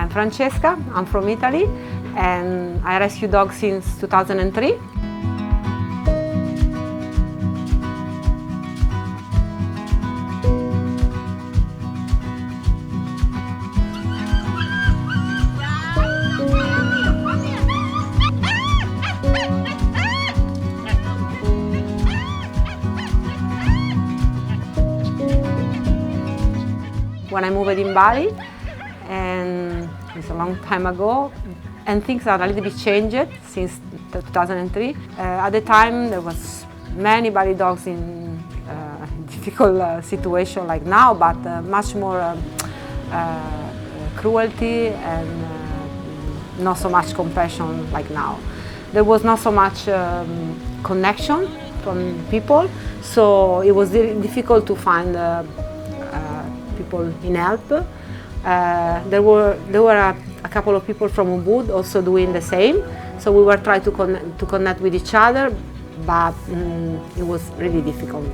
I'm Francesca, I'm from Italy, and I rescue dogs since 2003. When I moved in Bali, and it's a long time ago, and things are a little bit changed since 2003. At the time, there was many Bali dogs in difficult situation like now, but much more cruelty and not so much compassion like now. There was not so much connection from people, so it was difficult to find people in help. There were a couple of people from Ubud also doing the same, so we were trying to connect with each other, but it was really difficult.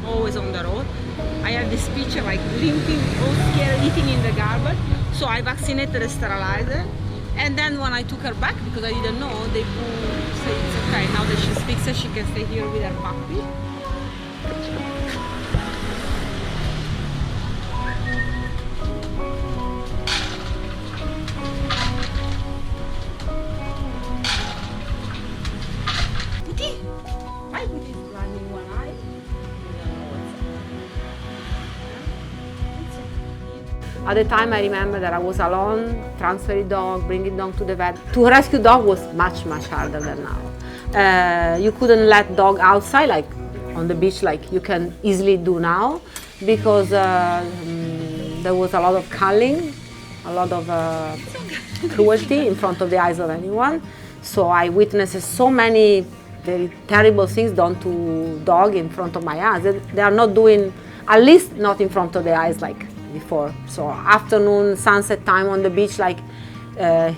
Always on the road. I had this picture like limping, all scared, eating in the garbage, so I vaccinated and sterilized her. And then when I took her back, because I didn't know, they say it's okay, now that she speaks, she can stay here with her puppy. Puti! Why Puti is running one eye? At the time, I remember that I was alone, transferring dog, bringing dog to the vet. To rescue dog was much, much harder than now. You couldn't let dog outside, like on the beach, like you can easily do now, because there was a lot of culling, a lot of cruelty in front of the eyes of anyone. So I witnessed so many very terrible things done to dog in front of my eyes. They are not doing, at least not in front of the eyes like before. So afternoon, sunset time on the beach, like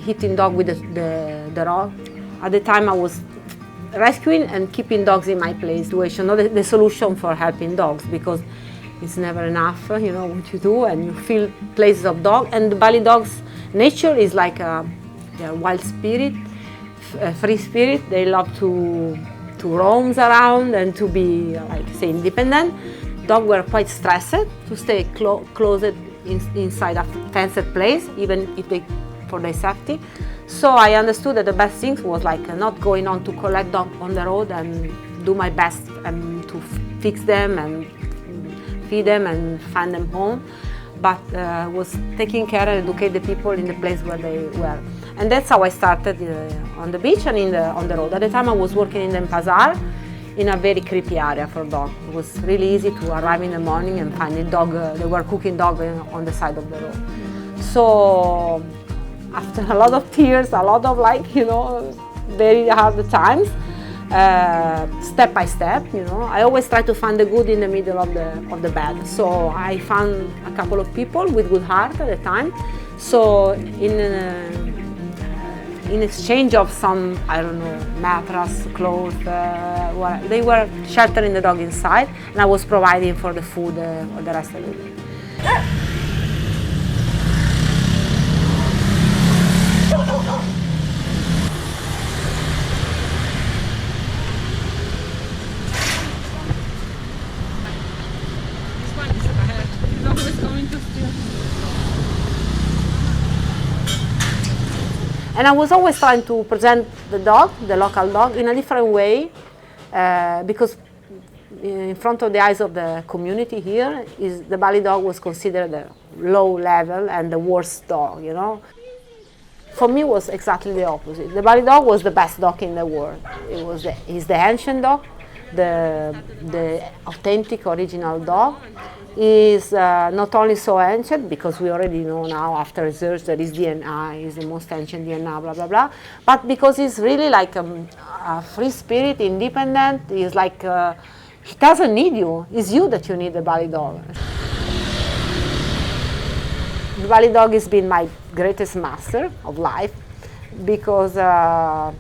hitting dog with the rod. At the time I was rescuing and keeping dogs in my place situation, not the solution for helping dogs, because it's never enough, you know, what you do, and you feel places of dog. And the Bali dogs, nature is like they're wild spirit, free spirit. They love to roam around and to be, like, say, independent. Dogs were quite stressed to stay closed inside a fenced place, even if they, for their safety. So I understood that the best thing was like not going on to collect dogs on the road and do my best and to fix them and feed them and find them home, but was taking care and educate the people in the place where they were. And that's how I started on the beach and on the road. At the time I was working in the Pasar, in a very creepy area for dogs. It was really easy to arrive in the morning and find a dog, they were cooking dog on the side of the road. So after a lot of tears, a lot of, like, you know, very hard times, step by step, you know, I always try to find the good in the middle of the bad. So I found a couple of people with good heart at the time. So in exchange of some, I don't know, mattress, clothes, they were sheltering the dog inside, and I was providing for the food for the rest of the day. This one is ahead. He's always going to steal. And I was always trying to present the dog, the local dog, in a different way, because in front of the eyes of the community here, the Bali dog was considered a low level and the worst dog, you know. For me, it was exactly the opposite. The Bali dog was the best dog in the world. He's the ancient dog, the authentic, original dog. Is not only so ancient, because we already know now after research that his DNA is the most ancient DNA, blah, blah, blah, but because he's really like a free spirit, independent. He's like, he doesn't need you, it's you that you need the Bali dog. The Bali dog has been my greatest master of life, because I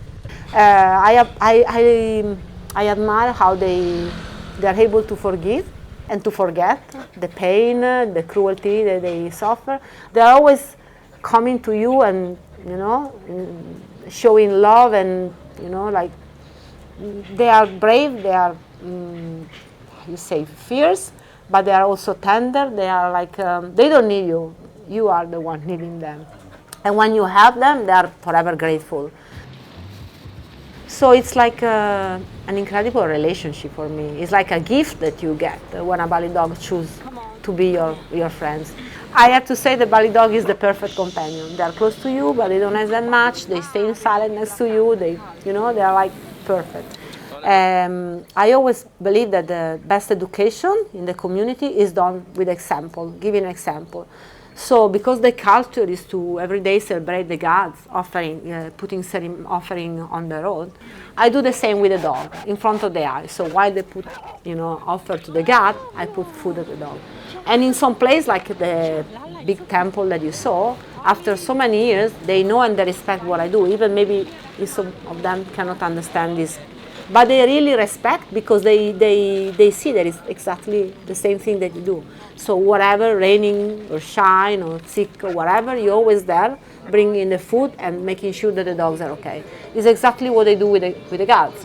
admire how they They are able to forgive and to forget the pain, the cruelty that they suffer. They are always coming to you and, showing love and, like, they are brave, they are, you say, fierce, but they are also tender. They are like, they don't need you. You are the one needing them. And when you help them, they are forever grateful. So it's like an incredible relationship for me. It's like a gift that you get when a Bali dog chooses to be your friends. I have to say the Bali dog is the perfect companion. They are close to you, but they don't have that much. They stay in silence next to you. They are like perfect. I always believe that the best education in the community is done with example, giving example. So because the culture is to every day celebrate the gods, putting offering on the road, I do the same with the dog in front of the eyes. So while they put, offer to the god, I put food at the dog. And in some place like the big temple that you saw, after so many years, they know and they respect what I do. Even maybe some of them cannot understand this, but they really respect because they see that it's exactly the same thing that you do. So whatever, raining or shine or sick or whatever, you're always there, bringing in the food and making sure that the dogs are okay. It's exactly what they do with the gods,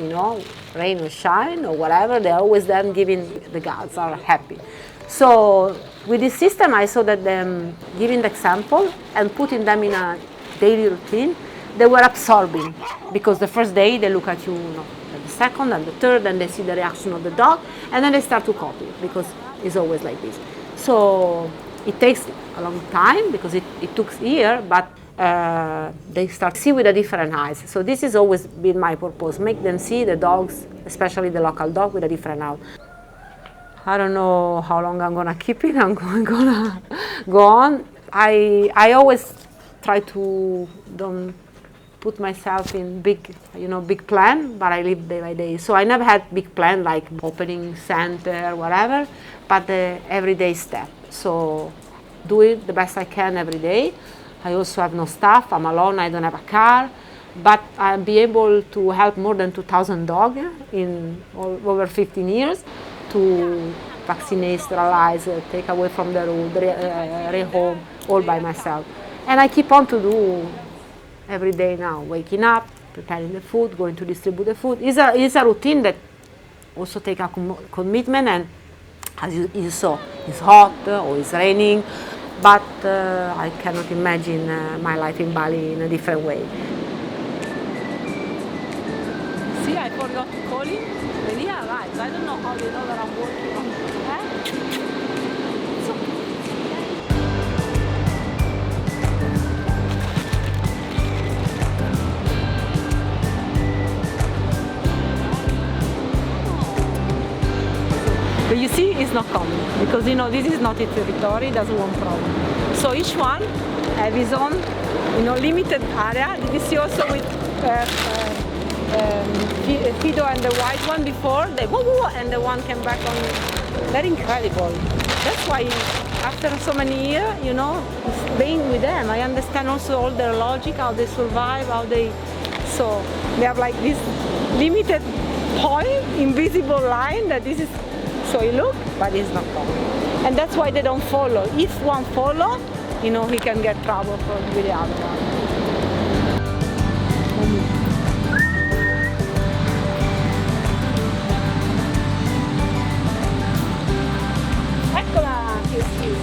rain or shine or whatever, they're always there giving the gods are happy. So with this system, I saw that them giving the example and putting them in a daily routine, they were absorbing because the first day they look at you, the second and the third, and they see the reaction of the dog, and then they start to copy because it's always like this. So it takes a long time because it took years, but they start to see with a different eyes. So this has always been my purpose, make them see the dogs, especially the local dog, with a different eye. I don't know how long I'm gonna keep it. I'm gonna go on. I always try to don't put myself in big plan, but I live day by day. So I never had big plan like opening center, whatever, but the everyday step. So do it the best I can every day. I also have no staff. I'm alone. I don't have a car, but I'll be able to help more than 2,000 dogs in over 15 years to vaccinate, sterilize, take away from the road, rehome, all by myself. And I keep on to do every day now, waking up, preparing the food, going to distribute the food. It's a routine that also takes a commitment, and as you saw, it's hot or it's raining, but I cannot imagine my life in Bali in a different way. See, I forgot to call him when he arrives. I don't know how they know that I'm working on it. It's okay. But you see, it's not coming because this is not its territory. It doesn't want problem. So each one have his own, limited area. Did you see also with Fido and the white one before? They woo woo, and the one came back on. They're incredible. That's why after so many years, being with them, I understand also all their logic, how they survive, so they have like this limited point, invisible line that this is. So you look, but it's not coming. And that's why they don't follow. If one follow, he can get trouble with the other one. Eccola,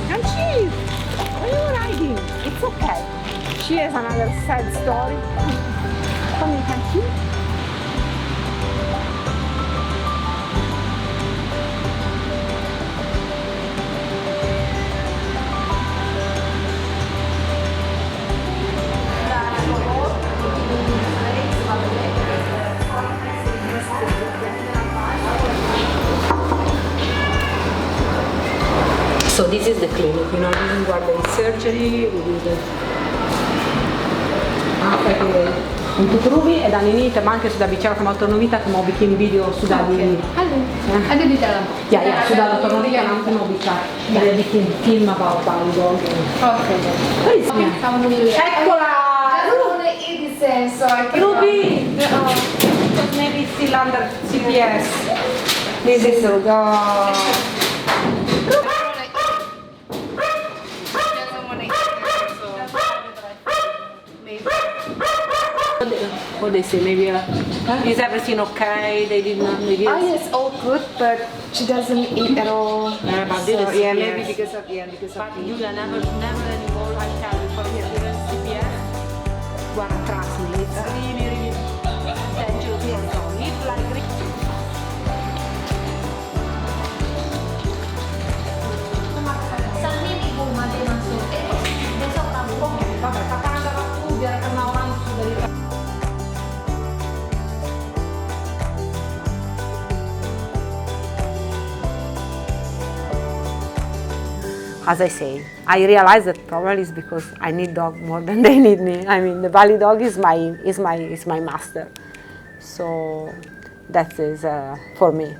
Franci, where are you riding? It's okay. She has another sad story. Come in, Franci. So this is the clinic, this is where the surgery, we do the... Tu trubi e da ninite, ma anche su da bicara come autonomita, come bikin video su da di... Ada di dalam. Ya, sudah autonomita nanti mau bicara. Dia bikin film about Bali Dog. Oke. Kamu dulu ya. Eccola! I don't want to eat this so I can... Ruby! Maybe it's still under CPS. Please, little dog. What they say? Maybe is everything okay? They did not. They didn't. Oh, yes, all good, but she doesn't eat at all. But So, this yeah, CPS. maybe because of But Julia, never anymore. I tell you from experience, CPS. Guarda, trust me, it's really, really dangerous for a dog. If like. Senin ibu mati masuk. Besok kamu. Vabbè, katakan aku biar kena orang dari. As I say, I realize that probably is because I need dog more than they need me. I mean, the Bali dog is my master, so that is for me.